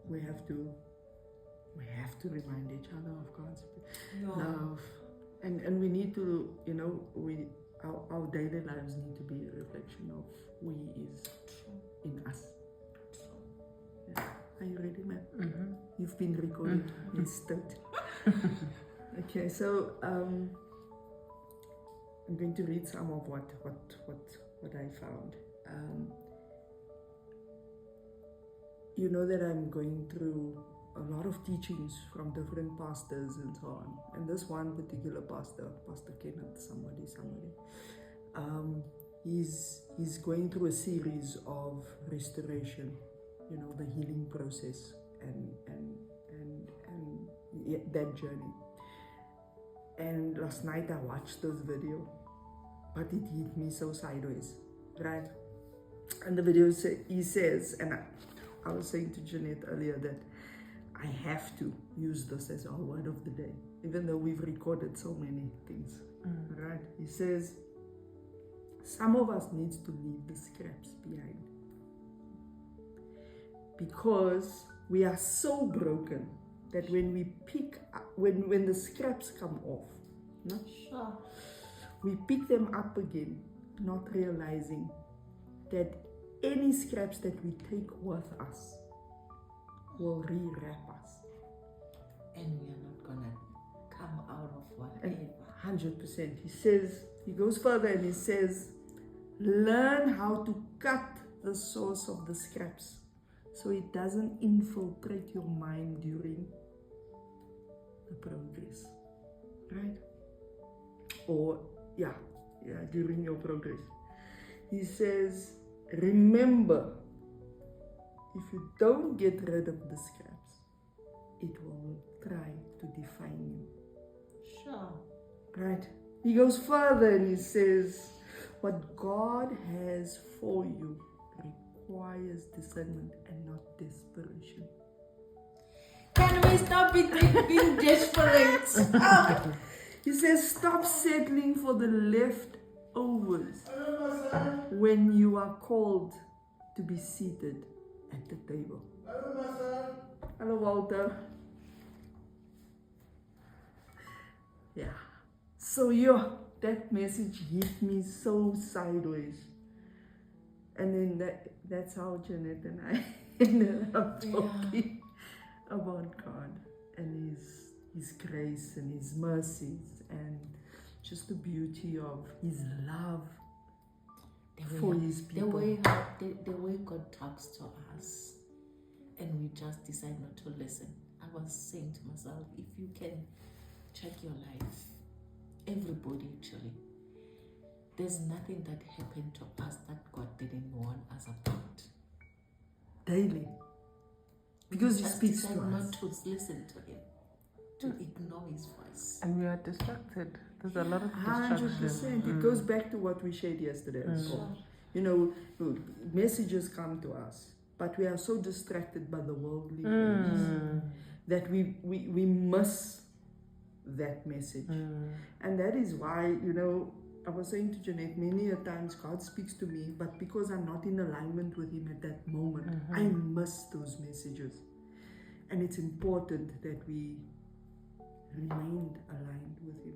we have to remind each other of God's love, and we need to, our daily lives need to be a reflection of who He is in us. Yeah. Are you ready, ma'am? Mm-hmm. You've been recorded. You stood. Okay, so I'm going to read some of what I found. You know that I'm going through a lot of teachings from different pastors and so on. And this one particular pastor, Pastor Kenneth, somebody, he's going through a series of restoration, the healing process and that journey. And last night I watched this video, but it hit me so sideways, right? And the video he says, and I was saying to Jeanette earlier that I have to use this as our word of the day, even though we've recorded so many things, right? He says, some of us need to leave the scraps behind because we are so broken that when we pick up, when the scraps come off, we pick them up again, not realizing that any scraps that we take with us will rewrap us. And we are not gonna come out of whatever. 100%. He goes further and he says, learn how to cut the source of the scraps so it doesn't infiltrate your mind during the progress, right? Or during your progress. He says, remember, if you don't get rid of the scraps, it will try to define you. Sure. Right? He goes further and he says, what God has for you requires discernment and not desperation. Can we stop being desperate? Oh. He says, stop settling for the leftovers when you are called to be seated at the table. Hello, Walter. Yeah. So that message hit me so sideways. And then that's how Jeanette and I ended up talking about God and His grace and His mercies and just the beauty of His love for His people. The way God talks to us and we just decide not to listen. I was saying to myself, if you can check your life, everybody actually, there's nothing that happened to us that God didn't warn us about. Daily. Because He speaks to us. Not to listen to Him, to ignore His voice. And we are distracted. There's a lot of distraction. 100%. It goes back to what we shared yesterday. Messages come to us, but we are so distracted by the worldly things that we miss that message. And that is why, I was saying to Jeanette, many a times God speaks to me, but because I'm not in alignment with Him at that moment, I miss those messages. And it's important that we remain aligned with Him.